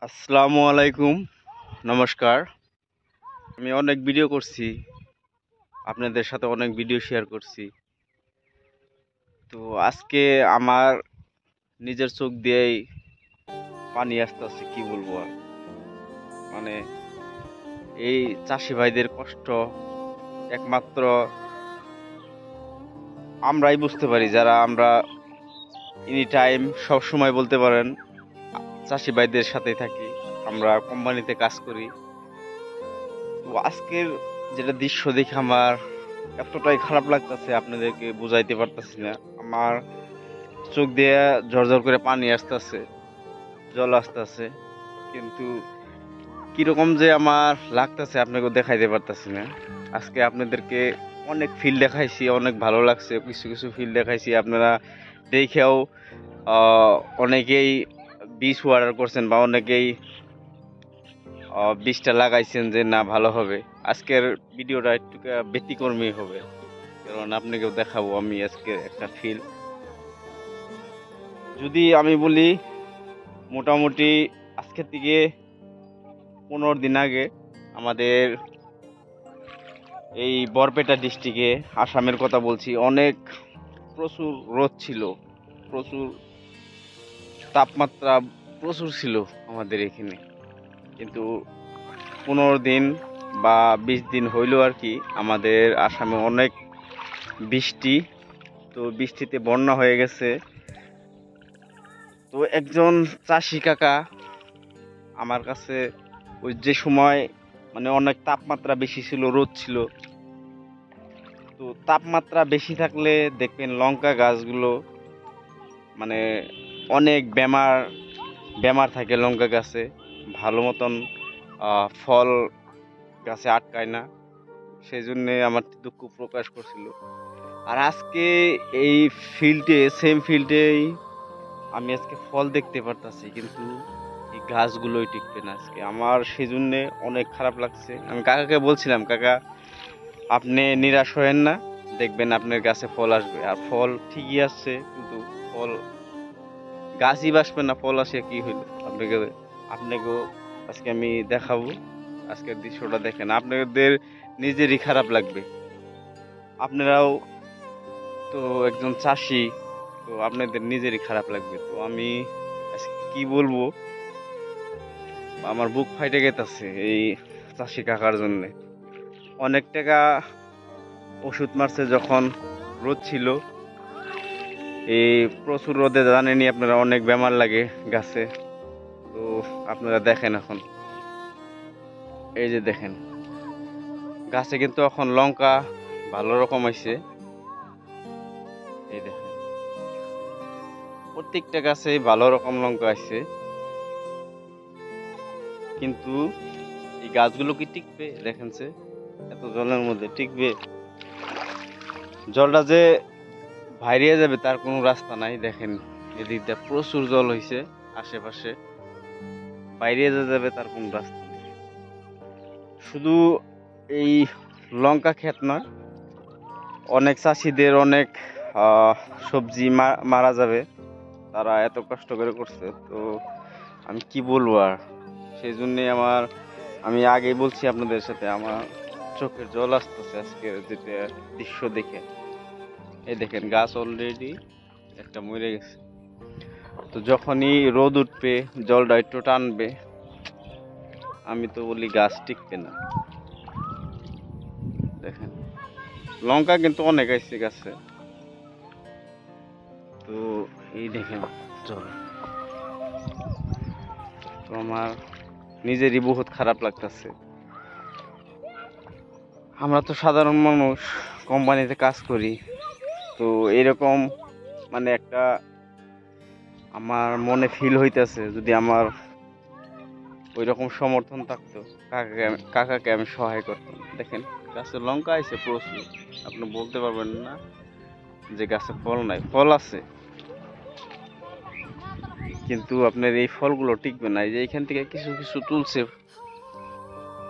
আসসালামু আলাইকুম, নমস্কার। আমি অনেক ভিডিও করছি, আপনাদের সাথে অনেক ভিডিও শেয়ার করছি। তো আজকে আমার নিজের চোখ দিয়েই পানি আসতেছে, কি বলবো আর। মানে এই চাষি ভাইদের কষ্ট একমাত্র আমরাই বুঝতে পারি, যারা আমরা এনি টাইম সব সময় বলতে পারেন চাষি ভাইদের সাথেই থাকি, আমরা কোম্পানিতে কাজ করি। তো আজকের যেটা দৃশ্য দেখে আমার এতটাই খারাপ লাগতেছে, আপনাদেরকে বুঝাইতে পারতেছি না। আমার চোখ দিয়ে ঝরঝর করে পানি আসতেছে, জল আসতেছে, কিন্তু কিরকম যে আমার লাগতেছে আপনাকে দেখাইতে পারতেছি না। আজকে আপনাদেরকে অনেক ফিল দেখাইছি, অনেক ভালো লাগছে, কিছু কিছু ফিল দেখাইছি। আপনারা দেখেও অনেকেই বীজ অর্ডার করছেন বা অনেকেই বীজটা লাগাইছেন যে না ভালো হবে। আজকের ভিডিওটা একটু ব্যতিক্রমী হবে, কারণ আপনাকেও দেখাবো আমি আজকে একটা ফিল। যদি আমি বলি, মোটামুটি আজকে থেকে 15 দিন আগে আমাদের এই বরপেটা ডিস্ট্রিক্টে, আসামের কথা বলছি, অনেক প্রচুর রোদ ছিল, প্রচুর তাপমাত্রা প্রচুর ছিল আমাদের এখানে। কিন্তু 15 দিন বা 20 দিন হইল আর কি, আমাদের আসামে অনেক বৃষ্টি। তো বৃষ্টিতে বন্যা হয়ে গেছে। তো একজন চাষি কাকা আমার কাছে, ওই যে সময় মানে অনেক তাপমাত্রা বেশি ছিল, রোদ ছিল। তো তাপমাত্রা বেশি থাকলে দেখবেন লঙ্কা গাছগুলো মানে অনেক বেমার বেমার থাকে লঙ্কা গাছে, ভালো মতন ফল গাছে আটকায় না। সেই জন্যে আমার দুঃখ প্রকাশ করছিল। আর আজকে এই ফিল্ডে, সেম ফিল্ডেই আমি আজকে ফল দেখতে পারতাছি, কিন্তু এই গাছগুলোই টিকবে না আজকে। আমার সেই জন্যে অনেক খারাপ লাগছে। আমি কাকাকে বলছিলাম, কাকা আপনি নিরাশ হয়েন না, দেখবেন আপনার গাছে ফল আসবে। আর ফল ঠিকই আসছে, কিন্তু ফল গাছই বাসবে না, ফল আসে কি হইলো। আপনাকেও আজকে আমি দেখাবো। আজকের দৃশ্যটা দেখেন, আপনাদের নিজেরই খারাপ লাগবে। আপনারাও তো একজন চাষি, তো আপনাদের নিজেরই খারাপ লাগবে। তো আমি আজকে কি বলবো, আমার বুক ফাইটে গেছে এই চাষি কাকার জন্য। অনেক টাকা ওষুধ মারছে যখন রোদ ছিল, এই প্রচুর রোদে জানেনই আপনারা অনেক বেমার লাগে গাছে। তো আপনারা দেখেন এখন, এই যে দেখেন গাছে কিন্তু এখন লঙ্কা ভালো রকম হয়েছে। এই দেখেন প্রত্যেকটা গাছে ভালো রকম লঙ্কা আছে, কিন্তু এই গাছগুলো কি টিকবে? দেখেন সে এত জলের মধ্যে টিকবে? জলটা যে বাইরে যাবে তার কোনো রাস্তা নাই। দেখেন এদিক দিয়ে প্রচুর জল হয়েছে আশেপাশে, বাইরে যাবে তার কোনো রাস্তা নেই। শুধু এই লঙ্কা ক্ষেত নয়, অনেক চাষিদের অনেক সবজি মারা যাবে, তারা এত কষ্ট করে করছে। তো আমি কি বলবো আর, সেই জন্যে আমি আগেই বলছি আপনাদের সাথে, আমার চোখের জল আসতেছে আজকের যেটা দৃশ্য দেখে। এই দেখেন গাছ অলরেডি একটা মরে গেছে। তো যখনই রোদ উঠবে, জলটা একটু টানবে, আমি তো বলি গাছ টিকবে না। দেখেন লঙ্কা কিন্তু অনেক আইছে গাছে। তো এই দেখেন জল, তো আমার নিজেরই বহুত খারাপ লাগতেছে। আমরা তো সাধারণ মানুষ, কোম্পানিতে কাজ করি। তো এরকম মানে একটা আমার মনে ফিল হইতেছে, যদি আমার ওই রকম সমর্থন থাকতো, কাকাকে আমি সহায় করতাম। দেখেন গাছে লঙ্কা আছে প্রচুর, আপনি বলতে পারবেন না যে গাছে ফল নাই, ফল আছে, কিন্তু আপনার এই ফলগুলো টিকবে না। এই যে এখান থেকে কিছু কিছু তুলছে,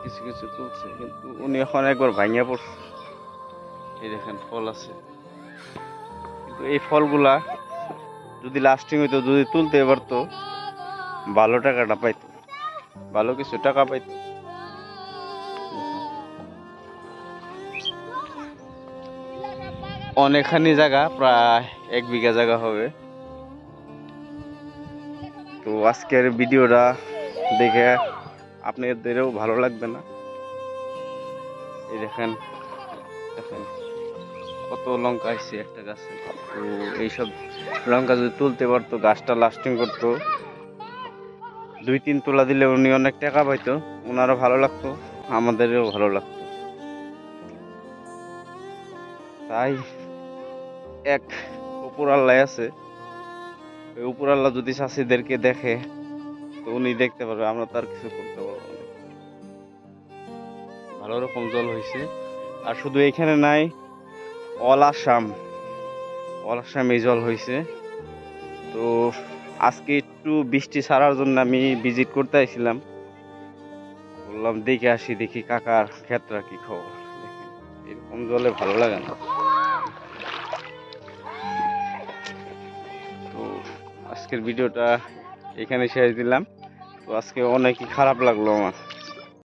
কিছু কিছু তুলছে, কিন্তু উনি এখন একবার ভাঙিয়া পড়ছে। এই দেখেন ফল আছে, কিন্তু এই ফলগুলা যদি লাস্টিং হইতো, যদি তুলতে পারতো, ভালো টাকাটা পাইতো। ভালো কিছু টাকা পাইতো। অনেকখানি জায়গা, প্রায় 1 বিঘা জায়গা হবে। তো আজকের ভিডিওটা দেখে আপনাদেরও ভালো লাগবে না? এই দেখেন দেখেন কত লঙ্কা আসছে একটা গাছে। তো এইসব লঙ্কা যদি তুলতে পারতো, গাছটা লাস্টিং করতো, 2-3 তোলা দিলে উনি অনেক টাকা পাইতো, ওনারও ভালো লাগতো, আমাদেরও ভালো লাগতো। তাই এক উপর আল্লাহ আছে, ওই উপর আল্লাহ যদি চাষিদেরকে দেখে তো উনি দেখতে পারবে, আমরা তার কিছু করতে পারবো না। ভালো রকম জল হয়েছে। আর শুধু এখানে নাই, অল আসামে জল হয়েছে। তো আজকে একটু বৃষ্টি ছাড়ার জন্য আমি ভিজিট করতে আসছিলাম, বললাম দেখে আসি, দেখি কাকার ক্ষেতটা কি খবর। দেখেন এরকম জলে ভালো লাগে না। তো আজকের ভিডিওটা এখানে শেষ দিলাম। তো আজকে অনেকই খারাপ লাগলো আমার।